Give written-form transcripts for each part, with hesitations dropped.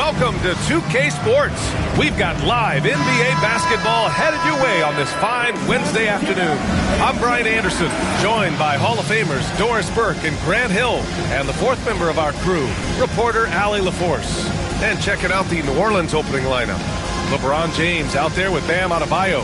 Welcome to 2K Sports. We've got live NBA basketball headed your way on this fine Wednesday afternoon. I'm Brian Anderson, joined by Hall of Famers Doris Burke and Grant Hill, and the fourth member of our crew, reporter Allie LaForce. And checking out the New Orleans opening lineup. LeBron James out there with Bam Adebayo,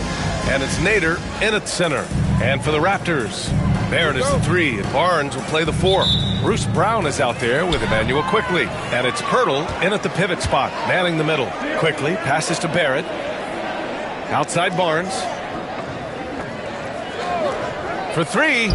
and it's Nader in at center. And for the Raptors, Barrett is the 3, and Barnes will play the 4. Bruce Brown is out there with Emmanuel Quickley, and it's Poeltl in at the pivot spot, manning the middle. Quickley passes to Barrett. Outside Barnes. For 3.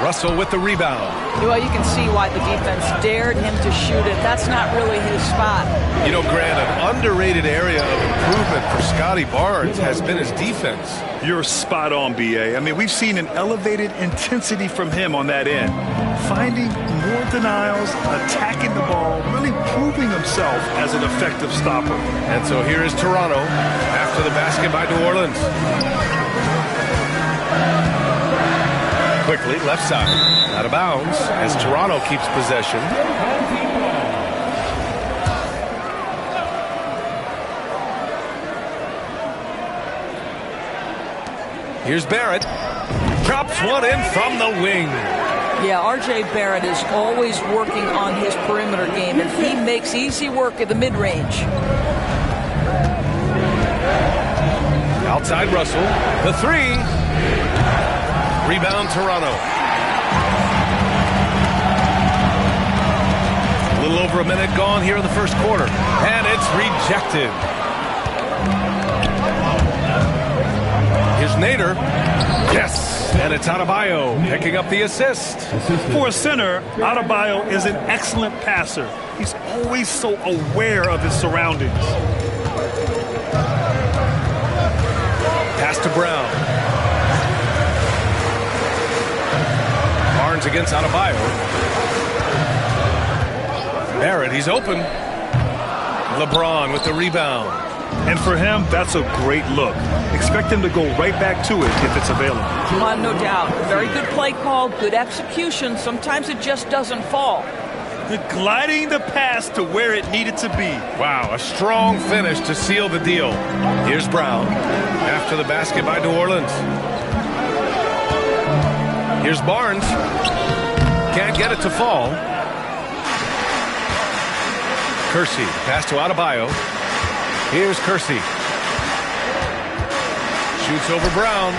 Russell with the rebound. Well, you can see why the defense dared him to shoot it. That's not really his spot. You know, Grant, an underrated area of improvement for Scotty Barnes has been his defense. You're spot on, B.A. I mean, we've seen an elevated intensity from him on that end. Finding more denials, attacking the ball, really proving himself as an effective stopper. And so here is Toronto after the basket by New Orleans. Quickly, left side, out of bounds as Toronto keeps possession. Here's Barrett. Drops one in from the wing. Yeah, R.J. Barrett is always working on his perimeter game, and he makes easy work at the mid-range. Outside Russell, the 3. Rebound Toronto. A little over a minute gone here in the first quarter, and it's rejected. Here's Nader. Yes, and it's Adebayo picking up the assist. For a center, Adebayo is an excellent passer. He's always so aware of his surroundings. Pass to Brown. Barnes against Adebayo. Barrett, he's open. LeBron with the rebound. And for him, that's a great look. Expect him to go right back to it if it's available. No doubt. Very good play call, good execution. Sometimes it just doesn't fall. Gliding the pass to where it needed to be. Wow, a strong finish to seal the deal. Here's Brown after the basket by New Orleans. Here's Barnes. Can't get it to fall. Kersey, pass to Adebayo. Here's Kersey. Shoots over Brown.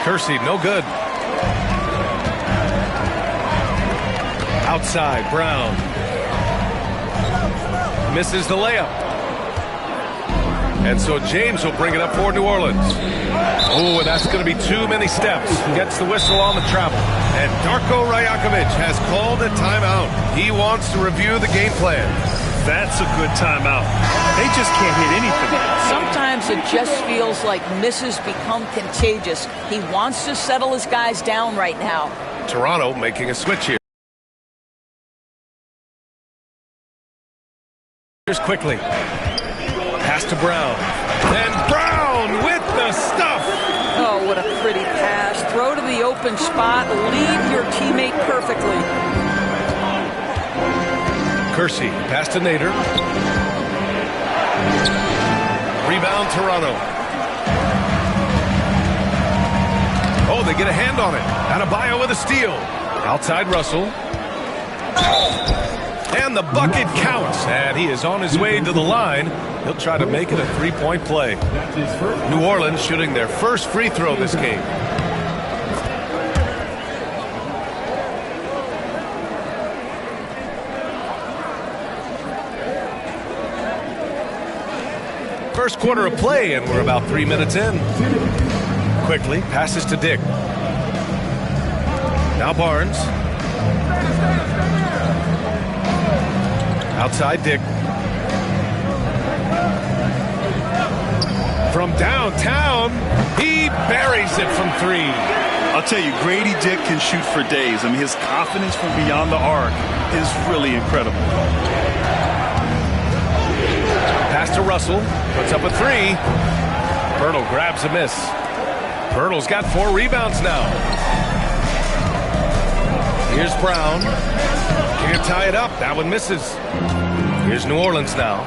Kersey, no good. Outside, Brown. Misses the layup. And so James will bring it up for New Orleans. Oh, and that's going to be too many steps. Gets the whistle on the travel. And Darko Rajakovic has called a timeout. He wants to review the game plan. That's a good timeout. They just can't hit anything. Sometimes it just feels like misses become contagious. He wants to settle his guys down right now. Toronto making a switch here. Here's Quickley. Pass to Brown. And Brown with the stuff. Oh, what a pretty pass. Throw to the open spot. Lead your teammate perfectly. Kersey, pass to Nader. Rebound Toronto. Oh, they get a hand on it. Adebayo with a steal. Outside Russell. And the bucket counts. And he is on his way to the line. He'll try to make it a three-point play. New Orleans shooting their first free throw this game. First quarter of play, and we're about 3 minutes in. Quickly passes to Dick. Now Barnes. Outside Dick. From downtown, he buries it from 3. I'll tell you, Grady Dick can shoot for days. I mean, his confidence from beyond the arc is really incredible. Pass to Russell. Puts up a 3. Poeltl grabs a miss. Poeltl's got 4 rebounds now. Here's Brown. Can't tie it up. That one misses. Here's New Orleans now.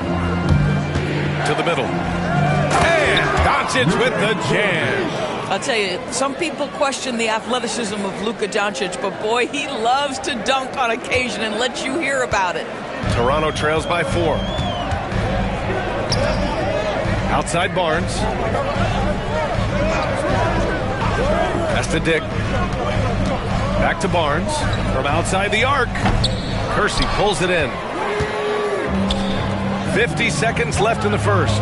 To the middle. And Doncic with the jam. I'll tell you, some people question the athleticism of Luka Doncic, but boy, he loves to dunk on occasion and let you hear about it. Toronto trails by 4. Outside Barnes. Pass to Dick. Back to Barnes. From outside the arc. Kersey pulls it in. 50 seconds left in the first.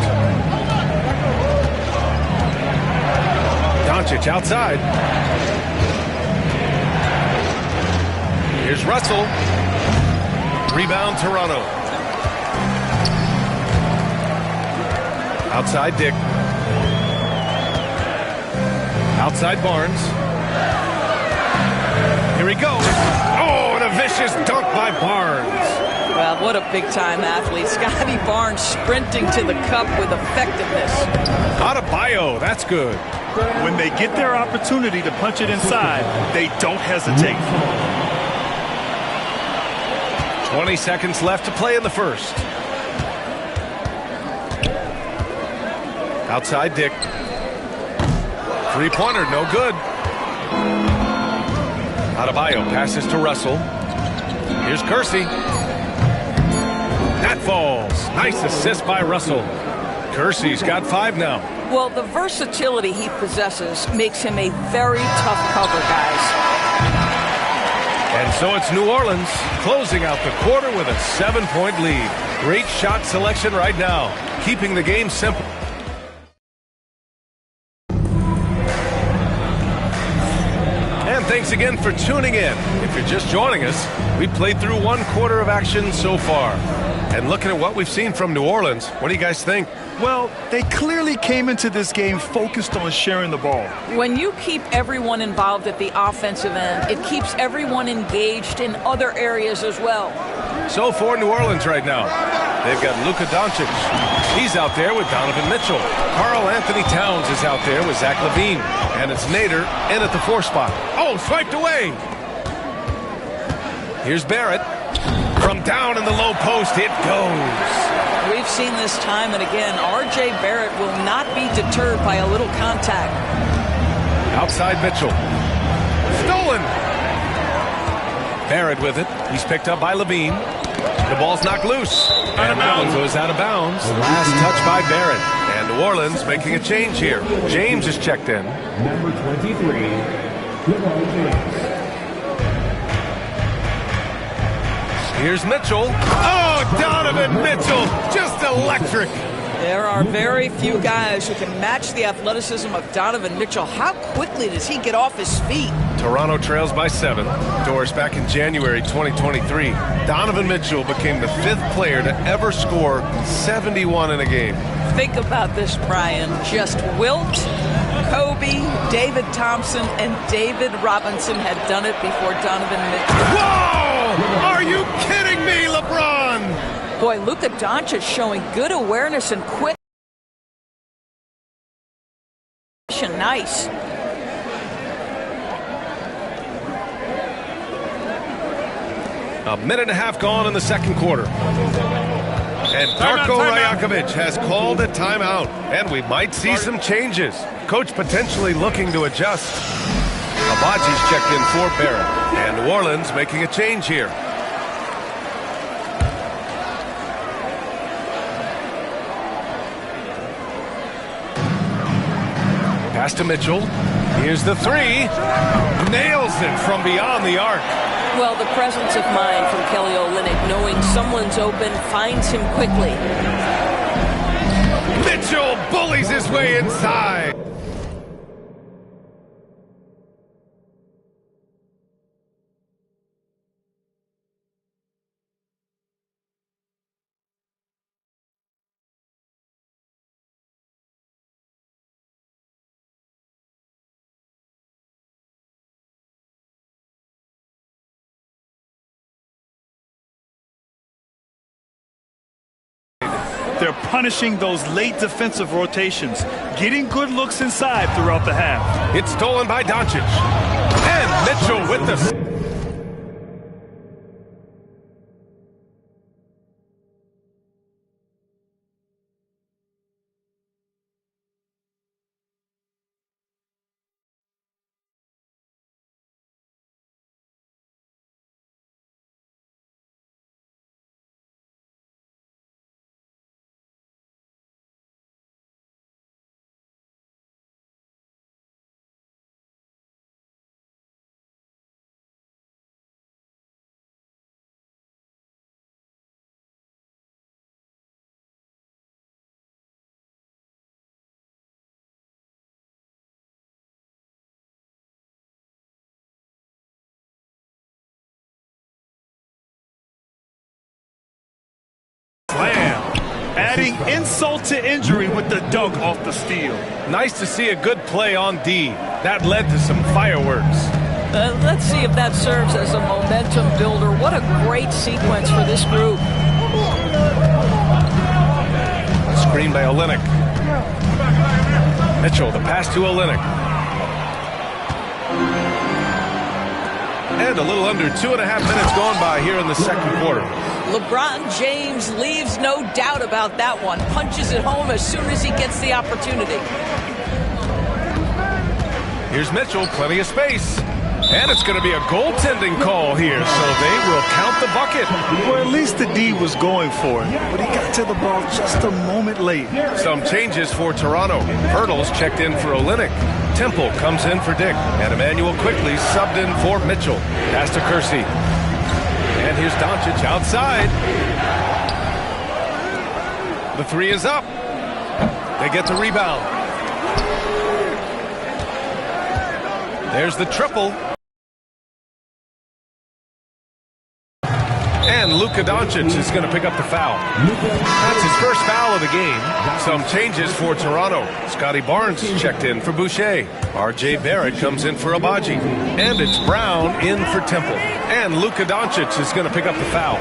Doncic outside. Here's Russell. Rebound Toronto. Outside Dick. Outside Barnes. Here he goes. Oh, and a vicious dunk by Barnes. Well, what a big-time athlete. Scotty Barnes sprinting to the cup with effectiveness. Adebayo, that's good. When they get their opportunity to punch it inside, they don't hesitate. 20 seconds left to play in the first. Outside Dick. Three-pointer, no good. Adebayo passes to Russell. Here's Kersey. That falls. Nice assist by Russell. Kersey's got 5 now. Well, the versatility he possesses makes him a very tough cover, guys. And so it's New Orleans closing out the quarter with a 7-point lead. Great shot selection right now, keeping the game simple. And thanks again for tuning in. If you're just joining us, we played through 1 quarter of action so far. And looking at what we've seen from New Orleans, what do you guys think? Well, they clearly came into this game focused on sharing the ball. When you keep everyone involved at the offensive end, it keeps everyone engaged in other areas as well. So for New Orleans right now, they've got Luka Doncic. He's out there with Donovan Mitchell. Karl Anthony Towns is out there with Zach LaVine. And it's Nader in at the 4 spot. Oh, swiped away. Here's Barrett. From down in the low post, it goes. We've seen this time and again. R.J. Barrett will not be deterred by a little contact. Outside Mitchell. Stolen. Barrett with it. He's picked up by LaVine. The ball's knocked loose. And it goes out of bounds. The last touch by Barrett. And New Orleans making a change here. James is checked in. Number 23, LeBron James. Here's Mitchell. Oh, Donovan Mitchell, just electric. There are very few guys who can match the athleticism of Donovan Mitchell. How quickly does he get off his feet? Toronto trails by 7. Doors back in January 2023. Donovan Mitchell became the 5th player to ever score 71 in a game. Think about this, Brian. Just Wilt, Kobe, David Thompson, and David Robinson had done it before Donovan Mitchell. Whoa! Are you kidding me, LeBron? Boy, Luka Doncic showing good awareness and quick. Nice. A minute and a half gone in the second quarter. And Darko Rajakovic has called a timeout. And we might see some changes. Coach potentially looking to adjust. Abaji's checked in for Barrett. And New Orleans making a change here. Pass to Mitchell. Here's the 3. Nails it from beyond the arc. Well, the presence of mind from Kelly Olynyk, knowing someone's open, finds him quickly. Mitchell bullies his way inside. They're punishing those late defensive rotations, getting good looks inside throughout the half. It's stolen by Doncic. And Mitchell with the... adding insult to injury with the dunk off the steal. Nice to see a good play on D. That led to some fireworks. Let's see if that serves as a momentum builder. What a great sequence for this group. Screen by Olynyk. Mitchell, the pass to Olynyk. And a little under 2.5 minutes gone by here in the second quarter. LeBron James leaves no doubt about that one. Punches it home as soon as he gets the opportunity. Here's Mitchell, plenty of space. And it's going to be a goaltending call here, so they will count the bucket. Well, at least the D was going for it, but he got to the ball just a moment late. Some changes for Toronto. Hurdles checked in for Olynyk. Temple comes in for Dick. And Emmanuel quickly subbed in for Mitchell. Pass to Kersey. And here's Doncic outside. The three is up. They get the rebound. There's the triple. And Luka Doncic is going to pick up the foul. That's his first foul of the game. Some changes for Toronto. Scotty Barnes checked in for Boucher. R.J. Barrett comes in for Abaji. And it's Brown in for Temple. And Luka Doncic is going to pick up the foul.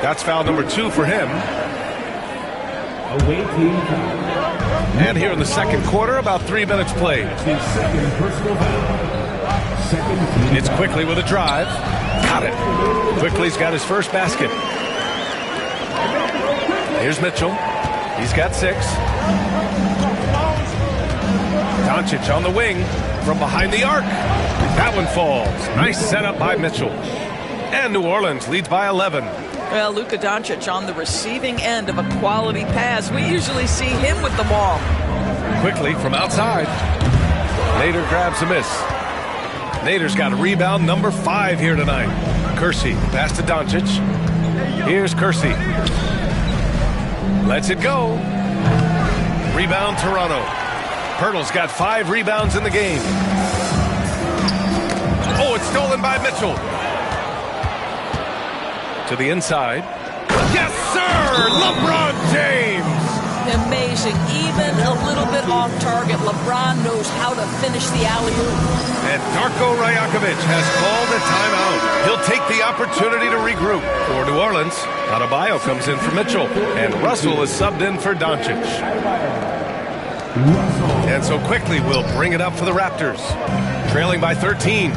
That's foul number 2 for him. Away team foul. And here in the second quarter, about 3 minutes played. His second personal foul. Second team It's Quickly with a drive. Got it. Quickly's got his first basket. Here's Mitchell. He's got 6. Doncic on the wing from behind the arc. That one falls. Nice setup by Mitchell. And New Orleans leads by 11. Well, Luka Doncic on the receiving end of a quality pass. We usually see him with the ball. Quickly from outside. Nader grabs a miss. Nader's got a rebound number 5 here tonight. Kersey, pass to Doncic. Here's Kersey. Lets it go. Rebound Toronto. Hurdle's got 5 rebounds in the game. Oh, it's stolen by Mitchell. To the inside. Yes, sir! LeBron James! Amazing. Even a little bit off target, LeBron knows how to finish the alley-oop. And Darko Rajakovic has called a timeout. He'll take the opportunity to regroup. For New Orleans, Adebayo comes in for Mitchell. And Russell is subbed in for Doncic. And so Quickly will bring it up for the Raptors. Trailing by 13.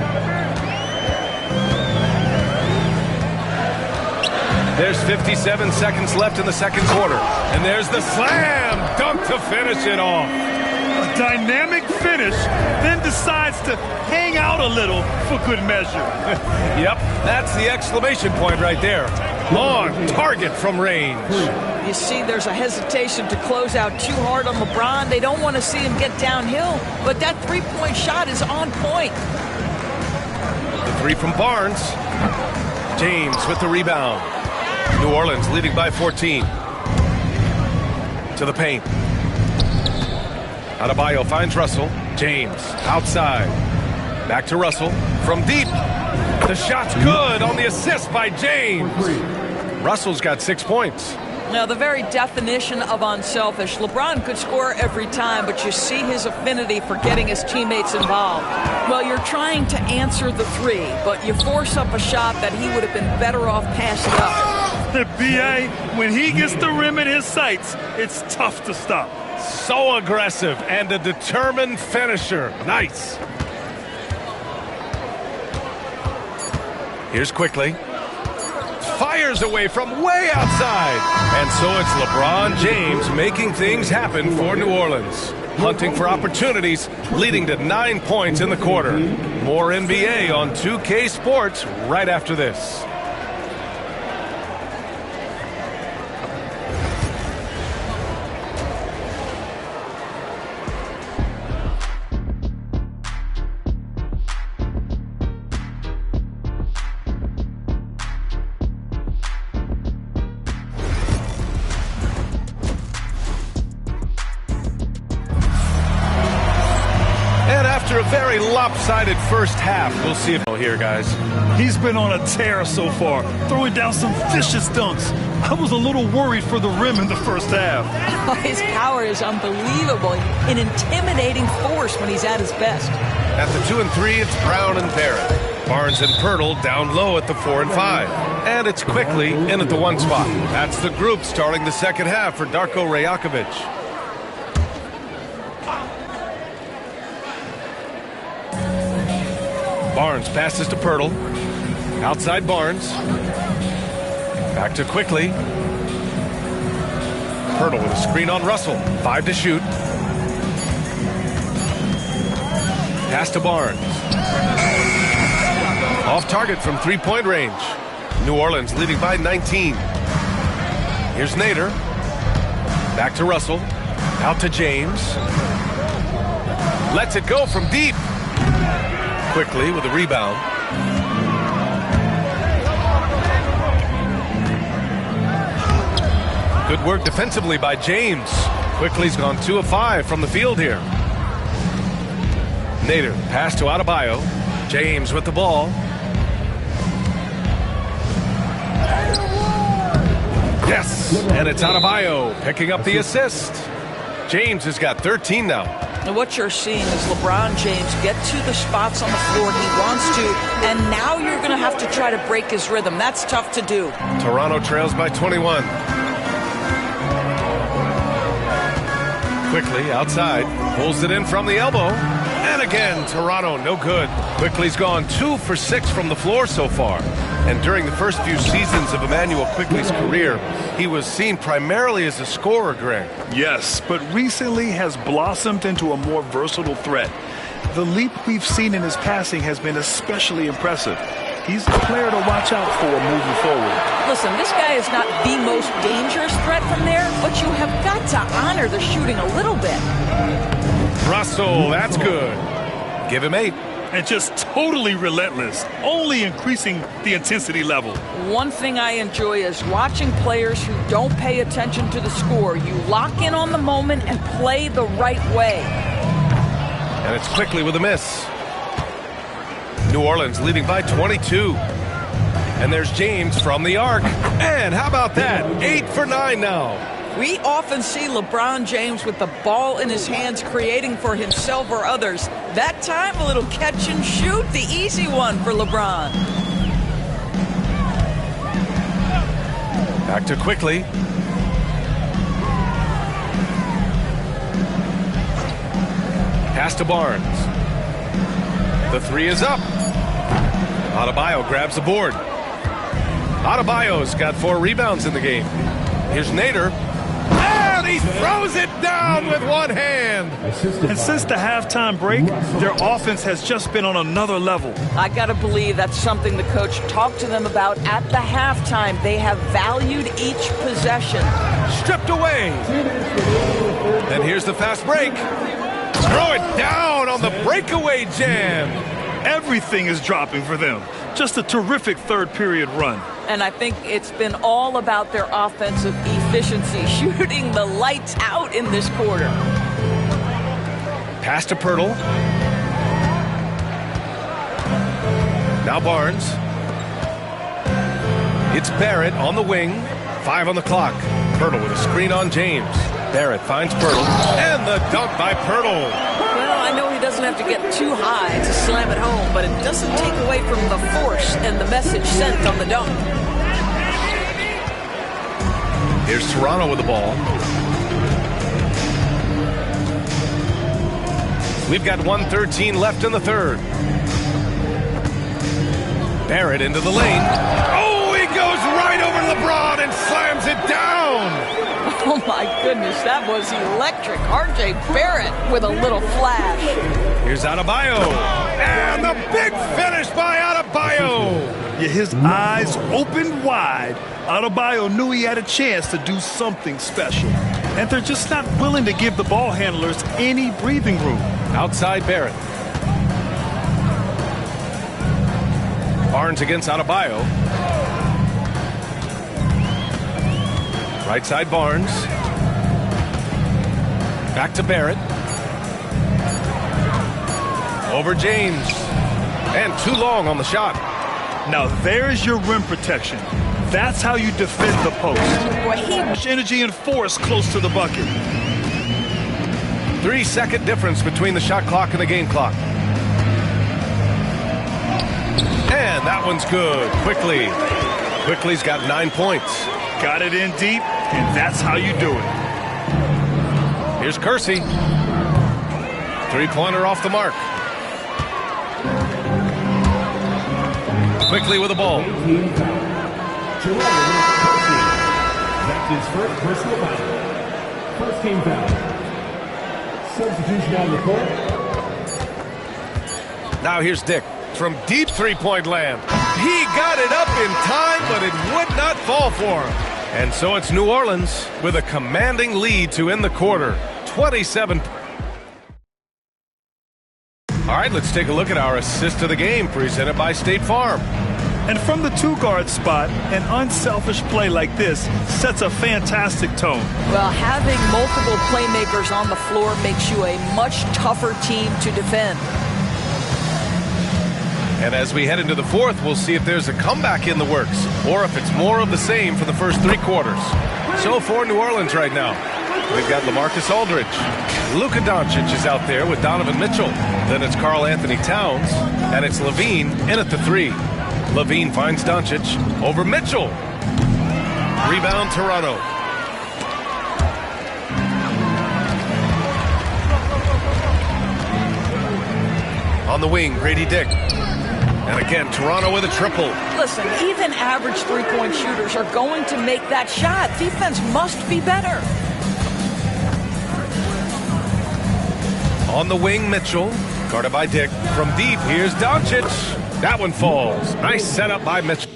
There's 57 seconds left in the second quarter. And there's the slam dunk to finish it off. A dynamic finish, then decides to hang out a little for good measure. Yep, that's the exclamation point right there. On target from range. You see, there's a hesitation to close out too hard on LeBron. They don't want to see him get downhill, but that three-point shot is on point. The 3 from Barnes. James with the rebound. New Orleans leading by 14. To the paint. Adebayo finds Russell. James outside. Back to Russell from deep. The shot's good on the assist by James. Russell's got 6 points. Now, the very definition of unselfish. LeBron could score every time, but you see his affinity for getting his teammates involved. Well, you're trying to answer the 3, but you force up a shot that he would have been better off passing up. The BA, when he gets the rim in his sights, it's tough to stop. So aggressive and a determined finisher. Nice. Here's Quickly. Fires away from way outside. And so it's LeBron James making things happen for New Orleans. Hunting for opportunities, leading to 9 points in the quarter. More NBA on 2K Sports right after this. After a very lopsided first half, we'll see if here, guys. He's been on a tear so far, throwing down some vicious dunks. I was a little worried for the rim in the first half. His power is unbelievable. An intimidating force when he's at his best. At the 2 and 3, it's Brown and Barrett. Barnes and Pirtle down low at the 4 and 5. And it's quickly in at the 1 spot. That's the group starting the second half for Darko Rajakovic. Barnes passes to Pirtle. Outside Barnes. Back to Quickly. Pirtle with a screen on Russell. 5 to shoot. Pass to Barnes. Off target from three-point range. New Orleans leading by 19. Here's Nader. Back to Russell. Out to James. Lets it go from deep. Quickly with a rebound. Good work defensively by James. Quickly's gone 2 of 5 from the field here. Nader, pass to Adebayo. James with the ball. Yes, and it's Adebayo picking up the assist. James has got 13 now. And what you're seeing is LeBron James get to the spots on the floor he wants to, and now you're going to have to try to break his rhythm. That's tough to do. Toronto trails by 21. Quickly outside, pulls it in from the elbow. And again, Toronto no good. Quickly's gone 2 for 6 from the floor so far. And during the first few seasons of Immanuel Quickly's career, he was seen primarily as a scorer, Greg. Yes, but recently has blossomed into a more versatile threat. The leap we've seen in his passing has been especially impressive. He's a player to watch out for moving forward. Listen, this guy is not the most dangerous threat from there, but you have got to honor the shooting a little bit. Russell, that's good. Give him 8. And just totally relentless, only increasing the intensity level. One thing I enjoy is watching players who don't pay attention to the score. You lock in on the moment and play the right way. And it's Quickly with a miss. New Orleans leading by 22. And there's James from the arc. And how about that? 8 for 9 now. We often see LeBron James with the ball in his hands creating for himself or others. That time, a little catch and shoot, the easy one for LeBron. Back to Quickly. Pass to Barnes. The 3 is up. Adebayo grabs the board. Adebayo's got 4 rebounds in the game. Here's Nader. And he throws it down with one hand. And since the halftime break, their offense has just been on another level. I got to believe that's something the coach talked to them about at the halftime. They have valued each possession. Stripped away. And here's the fast break. Throw it down on the breakaway jam. Everything is dropping for them. Just a terrific third period run. And I think it's been all about their offensive efficiency, shooting the lights out in this quarter. Pass to Pirtle. Now Barnes. It's Barrett on the wing. 5 on the clock. Pirtle with a screen on James. Barrett finds Pirtle. And the dunk by Pirtle. Well, I know he doesn't have to get too high to slam it home, but it doesn't take away from the force and the message sent on the dunk. Here's Toronto with the ball. We've got 1:13 left in the third. Barrett into the lane. Oh, he goes right over LeBron and slams it down. Oh, my goodness, that was electric. R.J. Barrett with a little flash. Here's Adebayo. And the big finish by Adebayo. Yeah, his eyes opened wide. Adebayo knew he had a chance to do something special. And they're just not willing to give the ball handlers any breathing room. Outside Barrett. Barnes against Adebayo. Right side Barnes. Back to Barrett. Over James. And too long on the shot. Now there's your rim protection. That's how you defend the post. Much energy and force close to the bucket. 3-second difference between the shot clock and the game clock. And that one's good. Quickly's got 9 points. Got it in deep, and that's how you do it. Here's Kersey. Three-pointer off the mark. Quickly with the ball. That's his first personal foul. First team foul. Substitution on the court. Now here's Dick from deep three-point land. He got it up in time, but it would not fall for him. And so it's New Orleans with a commanding lead to end the quarter. 27. All right, let's take a look at our assist of the game presented by State Farm. And from the two-guard spot, an unselfish play like this sets a fantastic tone. Well, having multiple playmakers on the floor makes you a much tougher team to defend. And as we head into the fourth, we'll see if there's a comeback in the works or if it's more of the same for the first 3 quarters. So for New Orleans right now, we've got LaMarcus Aldridge. Luka Doncic is out there with Donovan Mitchell. Then it's Karl Anthony Towns, and it's LaVine in at the 3. LaVine finds Doncic over Mitchell. Rebound Toronto. On the wing, Grady Dick. And again, Toronto with a triple. Listen, even average three-point shooters are going to make that shot. Defense must be better. On the wing, Mitchell. Guarded by Dick. From deep, here's Doncic. That one falls. Nice setup by Mitchell.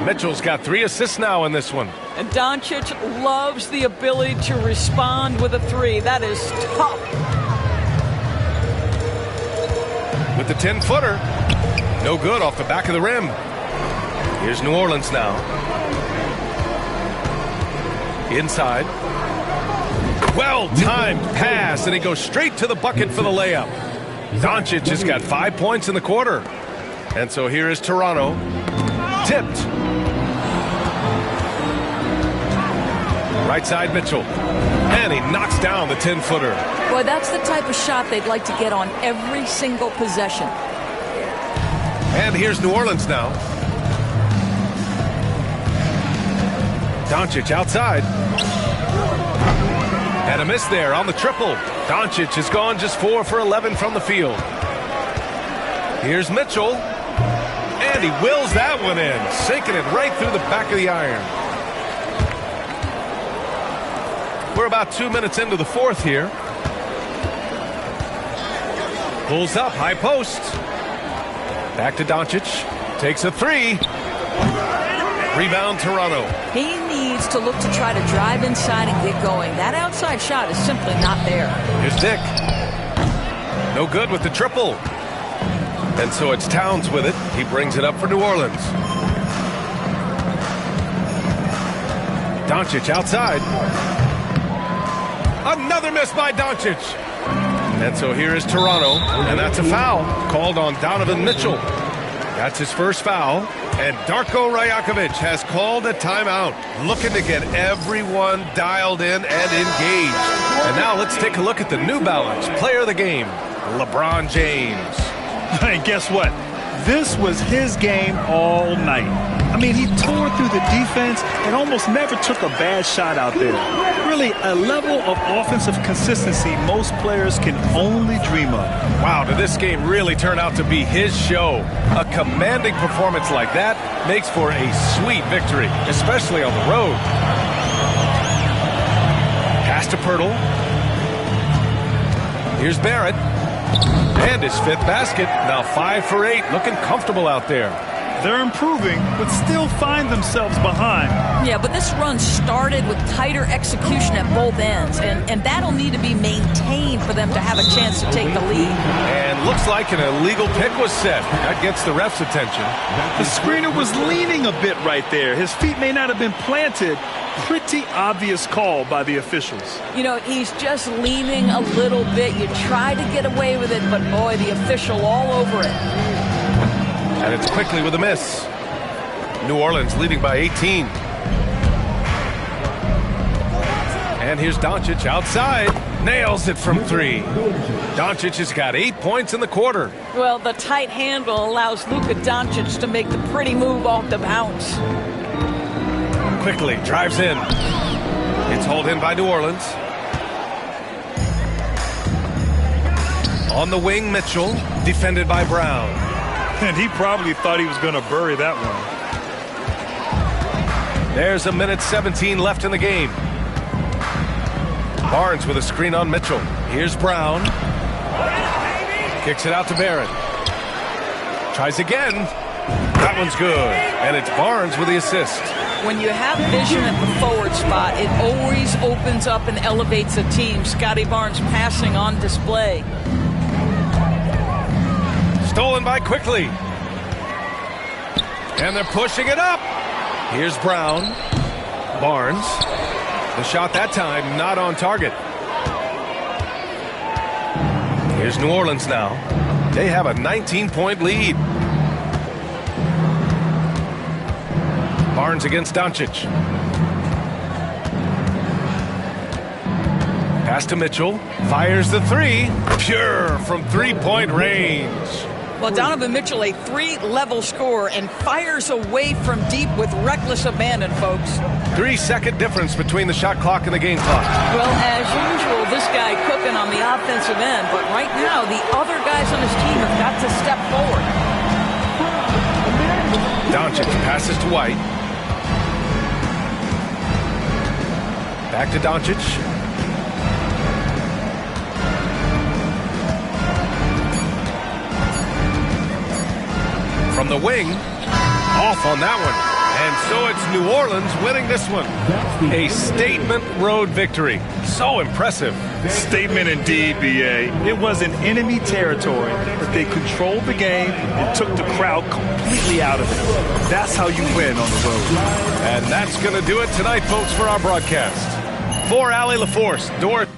Mitchell's got 3 assists now in this one. And Doncic loves the ability to respond with a 3. That is tough. With the 10-footer. No good off the back of the rim. Here's New Orleans now. Inside. Well-timed pass, and he goes straight to the bucket for the layup. Doncic has got 5 points in the quarter. And so here is Toronto. Tipped. Right side Mitchell. And he knocks down the 10-footer. Boy, that's the type of shot they'd like to get on every single possession. And here's New Orleans now. Doncic outside. And a miss there on the triple. Doncic has gone just 4 for 11 from the field. Here's Mitchell. And he wills that one in, sinking it right through the back of the iron. We're about 2 minutes into the fourth here. Pulls up, high post. Back to Doncic. Takes a 3. Rebound Toronto. He needs to look to try to drive inside and get going. That outside shot is simply not there. Here's Dick. No good with the triple. And so it's Towns with it. He brings it up for New Orleans. Doncic outside. Another miss by Doncic. And so here is Toronto. And that's a foul called on Donovan Mitchell. That's his first foul. And Darko Rajakovic has called a timeout, looking to get everyone dialed in and engaged. And now let's take a look at the New Balance player of the game, LeBron James. And guess what? This was his game all night. I mean, he tore through the defense and almost never took a bad shot out there. Really, a level of offensive consistency most players can only dream of. Wow, did this game really turn out to be his show? A commanding performance like that makes for a sweet victory, especially on the road. Pass to Pirtle. Here's Barrett. And his 5th basket. Now 5 for 8. Looking comfortable out there. They're improving, but still find themselves behind. Yeah, but this run started with tighter execution at both ends, and that'll need to be maintained for them to have a chance to take the lead. And looks like an illegal pick was set. That gets the ref's attention. The screener was leaning a bit right there. His feet may not have been planted. Pretty obvious call by the officials. You know, he's just leaning a little bit. You try to get away with it, but boy, the official all over it. And it's quickly with a miss. New Orleans leading by 18. And here's Doncic outside. Nails it from 3. Doncic has got 8 points in the quarter. Well, the tight handle allows Luka Doncic to make the pretty move off the bounce. Quickly drives in. It's hauled in by New Orleans. On the wing, Mitchell, defended by Brown. And he probably thought he was going to bury that one. There's a minute 17 left in the game. Barnes with a screen on Mitchell. Here's Brown. Kicks it out to Barrett. Tries again. That one's good. And it's Barnes with the assist. When you have vision at the forward spot, it always opens up and elevates a team. Scotty Barnes passing on display. Stolen by Quickly. And they're pushing it up. Here's Brown. Barnes. The shot that time not on target. Here's New Orleans now. They have a 19-point lead. Barnes against Doncic. Pass to Mitchell. Fires the 3. Pure from 3-point range. Well, Donovan Mitchell, a 3-level scorer, and fires away from deep with reckless abandon, folks. 3-second difference between the shot clock and the game clock. Well, as usual, this guy cooking on the offensive end, but right now the other guys on his team have got to step forward. Doncic passes to White. Back to Doncic. From the wing, off on that one. And so it's New Orleans winning this one. A statement road victory. So impressive. Statement indeed, B.A. It was in enemy territory, but they controlled the game and took the crowd completely out of it. That's how you win on the road. And that's going to do it tonight, folks, for our broadcast. For Allie LaForce, Doris